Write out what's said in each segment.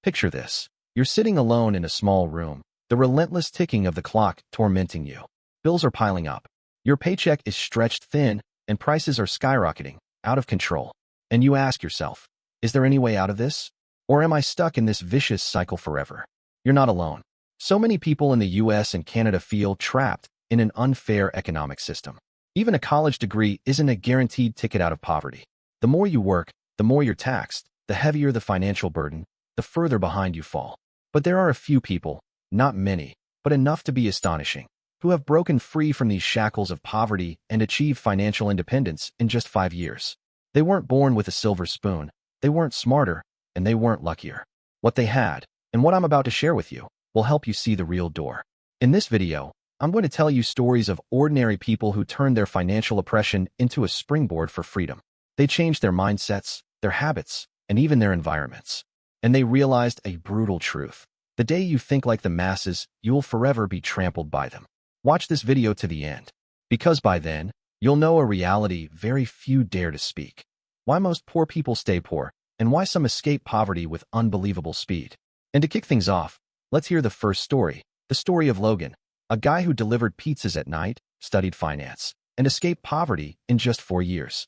Picture this. You're sitting alone in a small room, the relentless ticking of the clock tormenting you. Bills are piling up. Your paycheck is stretched thin, and prices are skyrocketing, out of control. And you ask yourself, is there any way out of this? Or am I stuck in this vicious cycle forever? You're not alone. So many people in the US and Canada feel trapped in an unfair economic system. Even a college degree isn't a guaranteed ticket out of poverty. The more you work, the more you're taxed, the heavier the financial burden, the further behind you fall. But there are a few people, not many, but enough to be astonishing, who have broken free from these shackles of poverty and achieved financial independence in just 5 years. They weren't born with a silver spoon, they weren't smarter, and they weren't luckier. What they had, and what I'm about to share with you, will help you see the real door. In this video, I'm going to tell you stories of ordinary people who turned their financial oppression into a springboard for freedom. They changed their mindsets, their habits, and even their environments. And they realized a brutal truth. The day you think like the masses, you will forever be trampled by them. Watch this video to the end, because by then, you'll know a reality very few dare to speak. Why most poor people stay poor, and why some escape poverty with unbelievable speed. And to kick things off, let's hear the first story, the story of Logan, a guy who delivered pizzas at night, studied finance, and escaped poverty in just 4 years.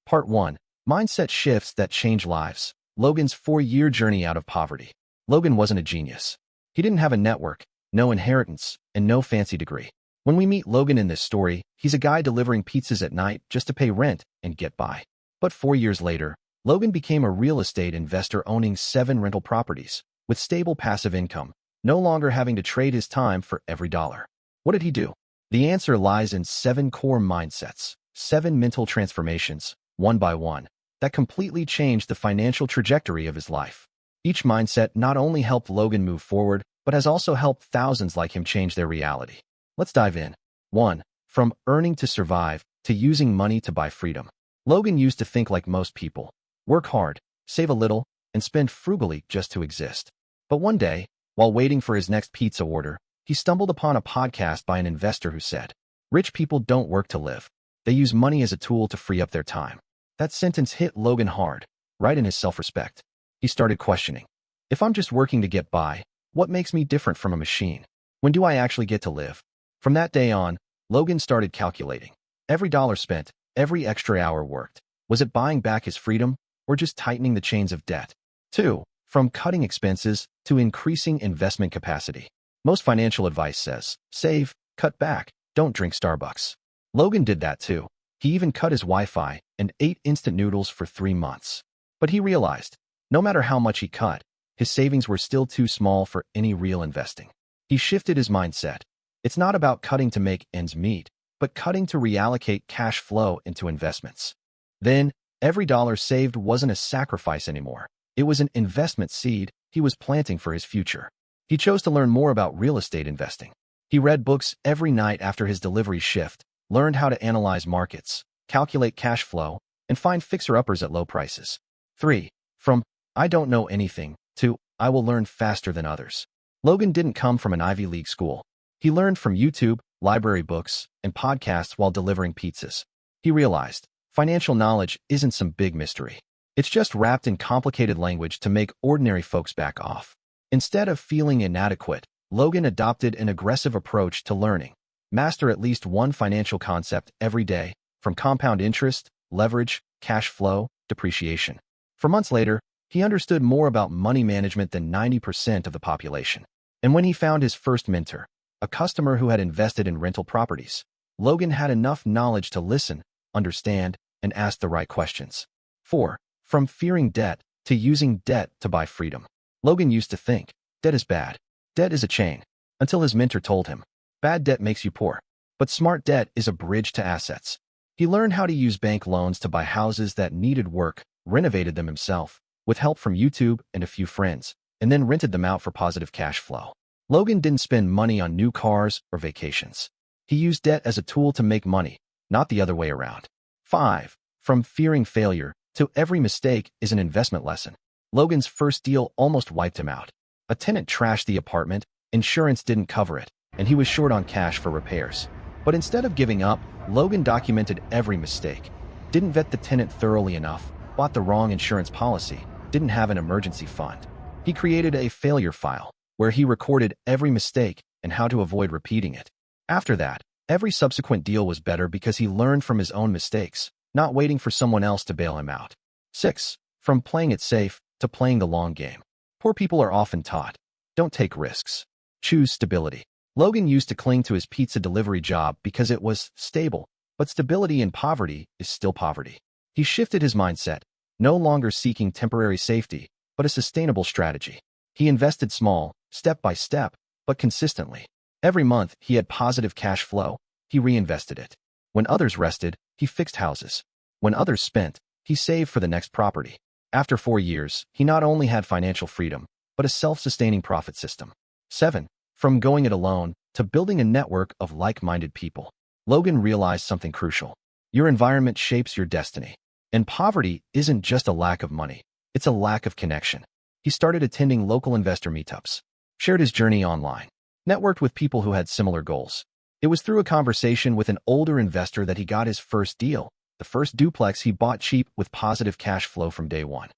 Part 1. Mindset Shifts That Change Lives. Logan's 4-year journey out of poverty. Logan wasn't a genius. He didn't have a network, no inheritance, and no fancy degree. When we meet Logan in this story, he's a guy delivering pizzas at night just to pay rent and get by. But 4 years later, Logan became a real estate investor owning 7 rental properties, with stable passive income, no longer having to trade his time for every dollar. What did he do? The answer lies in 7 core mindsets, 7 mental transformations, one by one, that completely changed the financial trajectory of his life. Each mindset not only helped Logan move forward, but has also helped thousands like him change their reality. Let's dive in. 1. From earning to survive, to using money to buy freedom. Logan used to think like most people. Work hard, save a little, and spend frugally just to exist. But one day, while waiting for his next pizza order, he stumbled upon a podcast by an investor who said, "Rich people don't work to live. They use money as a tool to free up their time." That sentence hit Logan hard, right in his self-respect. He started questioning, if I'm just working to get by, what makes me different from a machine? When do I actually get to live? From that day on, Logan started calculating. Every dollar spent, every extra hour worked. Was it buying back his freedom, or just tightening the chains of debt? 2. From cutting expenses to increasing investment capacity. Most financial advice says, save, cut back, don't drink Starbucks. Logan did that too. He even cut his Wi-Fi and ate instant noodles for 3 months. But he realized, no matter how much he cut, his savings were still too small for any real investing. He shifted his mindset. It's not about cutting to make ends meet, but cutting to reallocate cash flow into investments. Then, every dollar saved wasn't a sacrifice anymore. It was an investment seed he was planting for his future. He chose to learn more about real estate investing. He read books every night after his delivery shift, learned how to analyze markets, calculate cash flow, and find fixer-uppers at low prices. 3. From I don't know anything to I will learn faster than others. Logan didn't come from an Ivy League school. He learned from YouTube, library books, and podcasts while delivering pizzas. He realized financial knowledge isn't some big mystery. It's just wrapped in complicated language to make ordinary folks back off. Instead of feeling inadequate, Logan adopted an aggressive approach to learning. Master at least one financial concept every day, from compound interest, leverage, cash flow, depreciation. 4 months later, he understood more about money management than 90% of the population. And when he found his first mentor, a customer who had invested in rental properties, Logan had enough knowledge to listen, understand, and ask the right questions. 4. From fearing debt to using debt to buy freedom. Logan used to think, debt is bad. Debt is a chain. Until his mentor told him, bad debt makes you poor, but smart debt is a bridge to assets. He learned how to use bank loans to buy houses that needed work, renovated them himself, with help from YouTube and a few friends, and then rented them out for positive cash flow. Logan didn't spend money on new cars or vacations. He used debt as a tool to make money, not the other way around. 5. From fearing failure to every mistake is an investment lesson. Logan's first deal almost wiped him out. A tenant trashed the apartment, insurance didn't cover it, and he was short on cash for repairs. But instead of giving up, Logan documented every mistake. didn't vet the tenant thoroughly enough, bought the wrong insurance policy, didn't have an emergency fund. He created a failure file where he recorded every mistake and how to avoid repeating it. After that, every subsequent deal was better because he learned from his own mistakes, not waiting for someone else to bail him out. 6. From playing it safe to playing the long game. Poor people are often taught, don't take risks. Choose stability. Logan used to cling to his pizza delivery job because it was stable, but stability in poverty is still poverty. He shifted his mindset, no longer seeking temporary safety, but a sustainable strategy. He invested small, step by step, but consistently. Every month, he had positive cash flow. He reinvested it. When others rested, he fixed houses. When others spent, he saved for the next property. After 4 years, he not only had financial freedom, but a self-sustaining profit system. 7. From going it alone to building a network of like-minded people. Logan realized something crucial. Your environment shapes your destiny. And poverty isn't just a lack of money. It's a lack of connection. He started attending local investor meetups, shared his journey online, networked with people who had similar goals. It was through a conversation with an older investor that he got his first deal, the first duplex he bought cheap with positive cash flow from day one.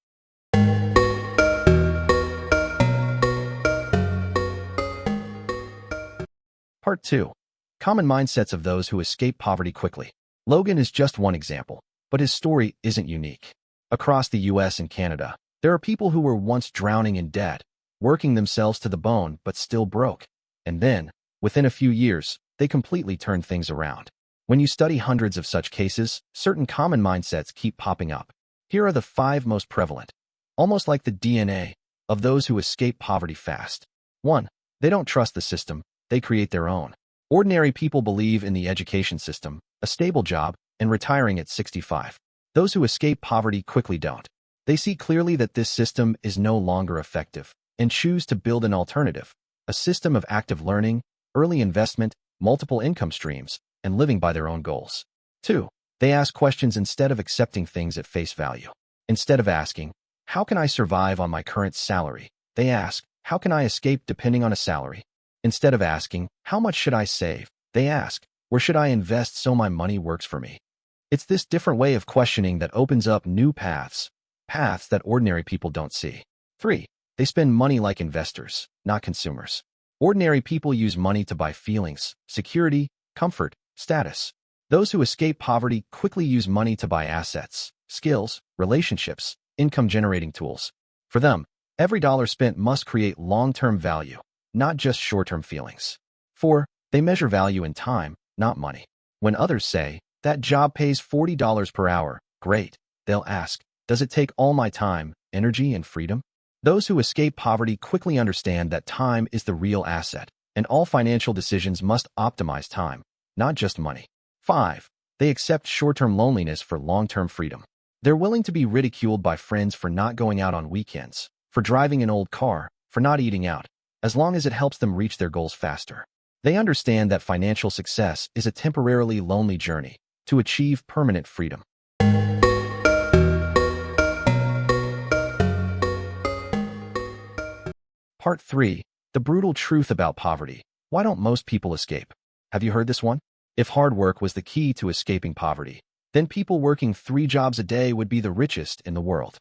Part 2. Common mindsets of those who escape poverty quickly. Logan is just one example, but his story isn't unique. Across the US and Canada, there are people who were once drowning in debt, working themselves to the bone but still broke. And then, within a few years, they completely turned things around. When you study hundreds of such cases, certain common mindsets keep popping up. Here are the 5 most prevalent, almost like the DNA, of those who escape poverty fast. 1. They don't trust the system, they create their own. Ordinary people believe in the education system, a stable job, and retiring at 65. Those who escape poverty quickly don't. They see clearly that this system is no longer effective and choose to build an alternative, a system of active learning, early investment, multiple income streams, and living by their own goals. 2. They ask questions instead of accepting things at face value. Instead of asking, how can I survive on my current salary? They ask, how can I escape depending on a salary? Instead of asking, how much should I save? They ask, where should I invest so my money works for me? It's this different way of questioning that opens up new paths that ordinary people don't see. 3. They spend money like investors, not consumers. Ordinary people use money to buy feelings, security, comfort, status. Those who escape poverty quickly use money to buy assets, skills, relationships, income-generating tools. For them, every dollar spent must create long-term value, not just short-term feelings. 4. They measure value in time, not money. When others say, that job pays $40 per hour, great, they'll ask, does it take all my time, energy, and freedom? Those who escape poverty quickly understand that time is the real asset, and all financial decisions must optimize time, not just money. 5. They accept short-term loneliness for long-term freedom. They're willing to be ridiculed by friends for not going out on weekends, for driving an old car, for not eating out, as long as it helps them reach their goals faster. They understand that financial success is a temporarily lonely journey to achieve permanent freedom. Part 3. The brutal truth about poverty. Why don't most people escape? Have you heard this one? If hard work was the key to escaping poverty, then people working 3 jobs a day would be the richest in the world.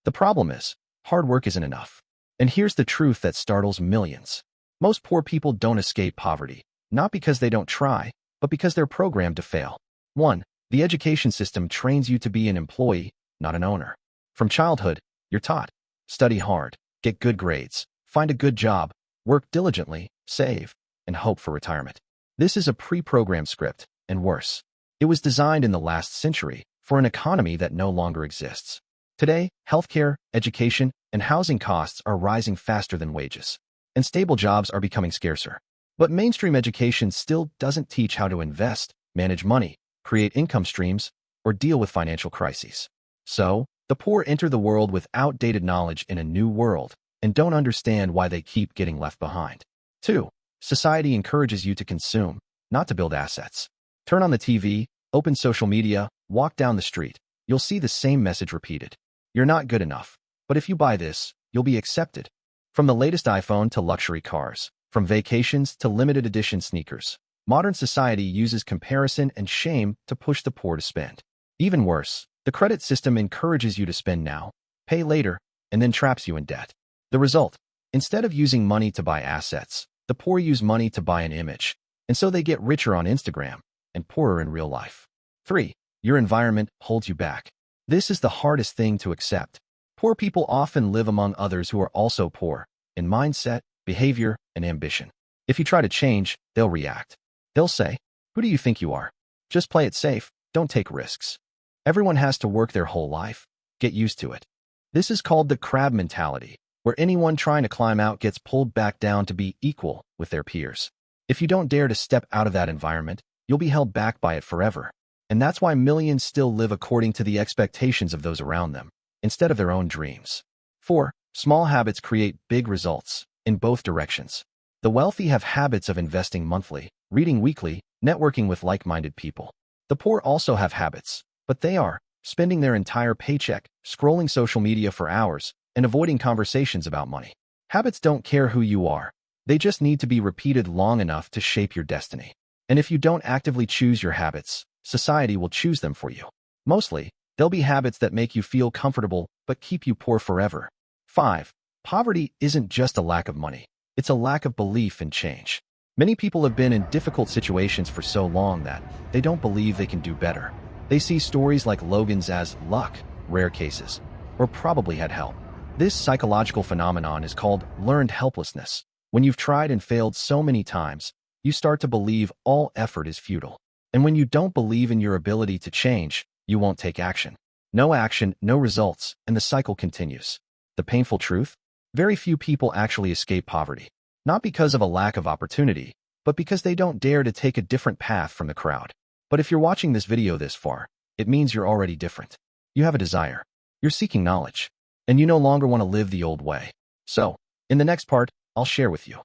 The problem is, hard work isn't enough. And here's the truth that startles millions. Most poor people don't escape poverty, not because they don't try, but because they're programmed to fail. 1. The education system trains you to be an employee, not an owner. From childhood, you're taught, study hard, get good grades, find a good job, work diligently, save, and hope for retirement. This is a pre-programmed script, and worse. It was designed in the last century for an economy that no longer exists. Today, healthcare, education, and housing costs are rising faster than wages, and stable jobs are becoming scarcer. But mainstream education still doesn't teach how to invest, manage money, create income streams, or deal with financial crises. So, the poor enter the world with outdated knowledge in a new world, and don't understand why they keep getting left behind. 2. Society encourages you to consume, not to build assets. Turn on the TV, open social media, walk down the street. You'll see the same message repeated. You're not good enough, but if you buy this, you'll be accepted. From the latest iPhone to luxury cars, from vacations to limited edition sneakers, modern society uses comparison and shame to push the poor to spend. Even worse, the credit system encourages you to spend now, pay later, and then traps you in debt. The result: instead of using money to buy assets, the poor use money to buy an image, and so they get richer on Instagram and poorer in real life. 3. Your environment holds you back. This is the hardest thing to accept. Poor people often live among others who are also poor in mindset, behavior, and ambition. If you try to change, they'll react. They'll say, "Who do you think you are? Just play it safe, don't take risks." Everyone has to work their whole life. Get used to it. This is called the crab mentality, where anyone trying to climb out gets pulled back down to be equal with their peers. If you don't dare to step out of that environment, you'll be held back by it forever. And that's why millions still live according to the expectations of those around them, instead of their own dreams. 4. Small habits create big results, in both directions. The wealthy have habits of investing monthly, reading weekly, networking with like-minded people. The poor also have habits, but they are spending their entire paycheck, scrolling social media for hours, and avoiding conversations about money. Habits don't care who you are. They just need to be repeated long enough to shape your destiny. And if you don't actively choose your habits, society will choose them for you. Mostly, they'll be habits that make you feel comfortable but keep you poor forever. 5. Poverty isn't just a lack of money. It's a lack of belief in change. Many people have been in difficult situations for so long that they don't believe they can do better. They see stories like Logan's as luck, rare cases, or probably had help. This psychological phenomenon is called learned helplessness. When you've tried and failed so many times, you start to believe all effort is futile. And when you don't believe in your ability to change, you won't take action. No action, no results, and the cycle continues. The painful truth? Very few people actually escape poverty. Not because of a lack of opportunity, but because they don't dare to take a different path from the crowd. But if you're watching this video this far, it means you're already different. You have a desire. You're seeking knowledge. And you no longer want to live the old way. So, in the next part, I'll share with you.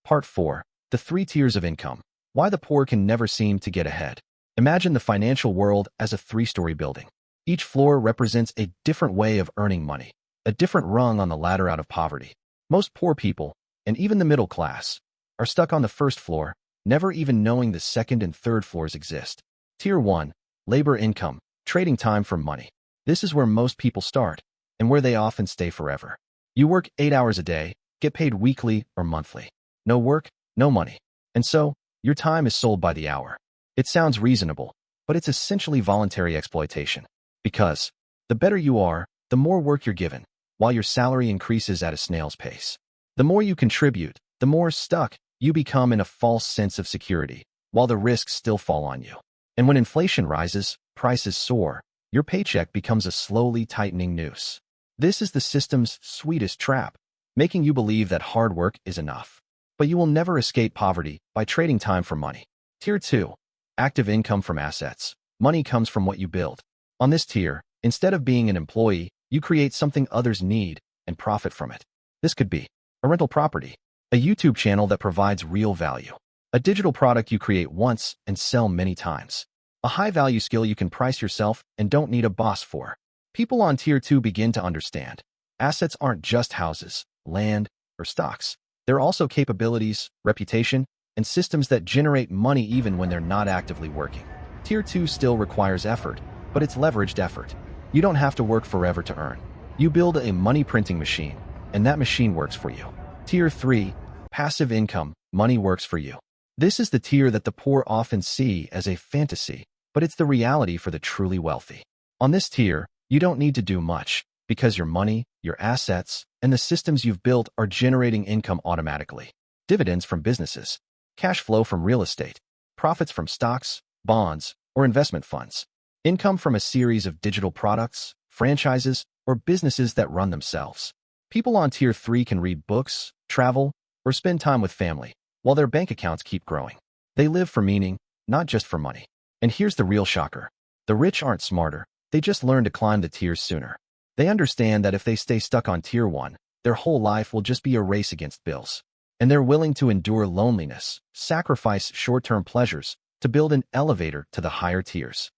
Part 4. The 3 tiers of income. Why the poor can never seem to get ahead. Imagine the financial world as a 3-story building. Each floor represents a different way of earning money, a different rung on the ladder out of poverty. Most poor people, and even the middle class, are stuck on the first floor, never even knowing the second and third floors exist. Tier 1. Labor income, trading time for money. This is where most people start, and where they often stay forever. You work 8 hours a day, get paid weekly or monthly. No work, no money. And so, your time is sold by the hour. It sounds reasonable, but it's essentially voluntary exploitation. Because the better you are, the more work you're given, while your salary increases at a snail's pace. The more you contribute, the more stuck you become in a false sense of security, while the risks still fall on you. And when inflation rises, prices soar, your paycheck becomes a slowly tightening noose. This is the system's sweetest trap, making you believe that hard work is enough. But you will never escape poverty by trading time for money. Tier 2. Active income from assets. Money comes from what you build. On this tier, instead of being an employee, you create something others need and profit from it. This could be a rental property, a YouTube channel that provides real value, a digital product you create once and sell many times, a high-value skill you can price yourself and don't need a boss for. People on Tier 2 begin to understand. Assets aren't just houses, land, or stocks. They're also capabilities, reputation, and systems that generate money even when they're not actively working. Tier 2 still requires effort, but it's leveraged effort. You don't have to work forever to earn. You build a money printing machine, and that machine works for you. Tier 3. Passive income. Money works for you. This is the tier that the poor often see as a fantasy, but it's the reality for the truly wealthy. On this tier, you don't need to do much, because your money, your assets, and the systems you've built are generating income automatically. Dividends from businesses, cash flow from real estate, profits from stocks, bonds, or investment funds, income from a series of digital products, franchises, or businesses that run themselves. People on Tier 3 can read books, travel, or spend time with family, while their bank accounts keep growing. They live for meaning, not just for money. And here's the real shocker. The rich aren't smarter, they just learn to climb the tiers sooner. They understand that if they stay stuck on Tier 1, their whole life will just be a race against bills. And they're willing to endure loneliness, sacrifice short-term pleasures, to build an elevator to the higher tiers.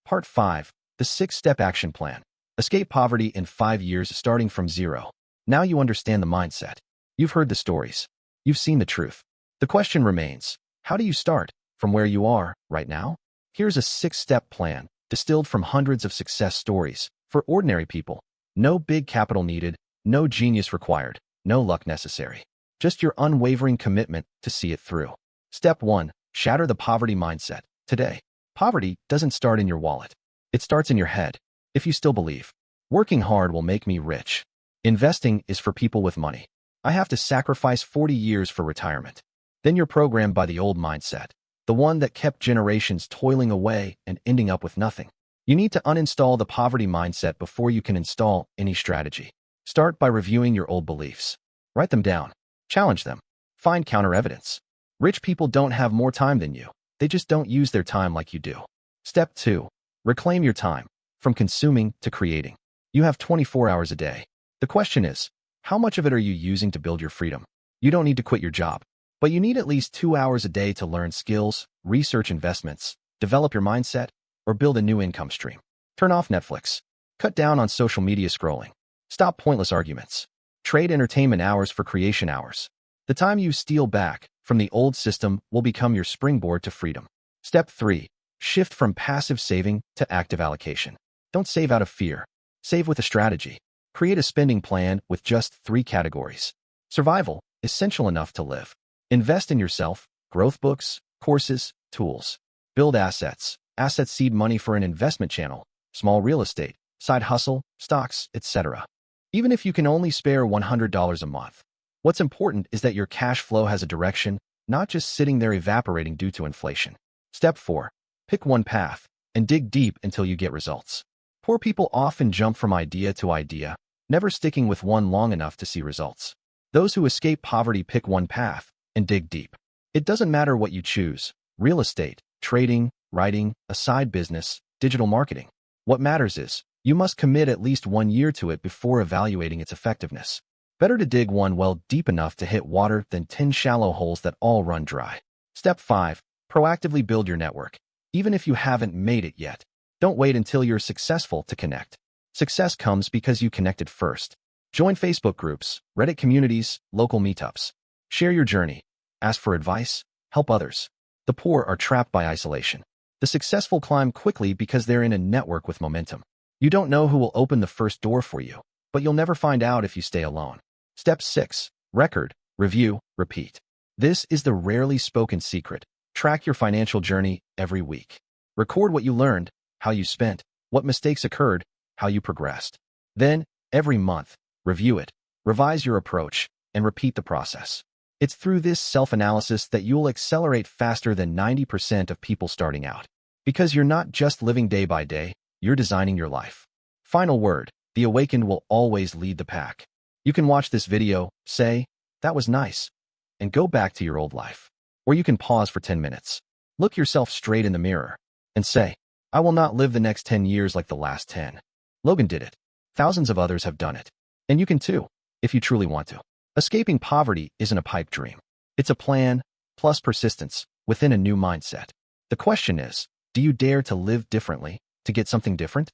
Part 5. The 6-Step Action Plan. Escape poverty in 5 years starting from zero. Now you understand the mindset. You've heard the stories. You've seen the truth. The question remains, how do you start from where you are right now? Here's a 6-step plan distilled from hundreds of success stories for ordinary people. No big capital needed, no genius required, no luck necessary. Just your unwavering commitment to see it through. Step 1. Shatter the poverty mindset. Today, poverty doesn't start in your wallet. It starts in your head. If you still believe, working hard will make me rich. Investing is for people with money. I have to sacrifice 40 years for retirement. Then you're programmed by the old mindset, the one that kept generations toiling away and ending up with nothing. You need to uninstall the poverty mindset before you can install any strategy. Start by reviewing your old beliefs. Write them down. Challenge them. Find counter evidence. Rich people don't have more time than you. They just don't use their time like you do. Step 2. Reclaim your time. From consuming to creating. You have 24 hours a day. The question is, how much of it are you using to build your freedom? You don't need to quit your job, but you need at least 2 hours a day to learn skills, research investments, develop your mindset, or build a new income stream. Turn off Netflix. Cut down on social media scrolling. Stop pointless arguments. Trade entertainment hours for creation hours. The time you steal back from the old system will become your springboard to freedom. Step 3. Shift from passive saving to active allocation. Don't save out of fear. Save with a strategy. Create a spending plan with just 3 categories. Survival, essential enough to live. Invest in yourself, growth books, courses, tools. Build assets, asset seed money for an investment channel, small real estate, side hustle, stocks, etc. Even if you can only spare $100 a month. What's important is that your cash flow has a direction, not just sitting there evaporating due to inflation. Step 4. Pick one path and dig deep until you get results. Poor people often jump from idea to idea, never sticking with one long enough to see results. Those who escape poverty pick one path and dig deep. It doesn't matter what you choose: real estate, trading, writing, a side business, digital marketing. What matters is, you must commit at least 1 year to it before evaluating its effectiveness. Better to dig one well deep enough to hit water than 10 shallow holes that all run dry. Step 5. Proactively build your network. Even if you haven't made it yet, don't wait until you're successful to connect. Success comes because you connected first. Join Facebook groups, Reddit communities, local meetups. Share your journey. Ask for advice. Help others. The poor are trapped by isolation. The successful climb quickly because they're in a network with momentum. You don't know who will open the first door for you, but you'll never find out if you stay alone. Step 6. Record, review, repeat. This is the rarely spoken secret. Track your financial journey every week. Record what you learned, how you spent, what mistakes occurred, how you progressed. Then, every month, review it, revise your approach, and repeat the process. It's through this self-analysis that you'll accelerate faster than 90% of people starting out. Because you're not just living day by day, you're designing your life. Final word, the awakened will always lead the pack. You can watch this video, say, "That was nice," and go back to your old life. Or you can pause for 10 minutes. Look yourself straight in the mirror and say, "I will not live the next 10 years like the last 10. Logan did it. Thousands of others have done it. And you can too, if you truly want to. Escaping poverty isn't a pipe dream. It's a plan, plus persistence, within a new mindset. The question is, do you dare to live differently, to get something different?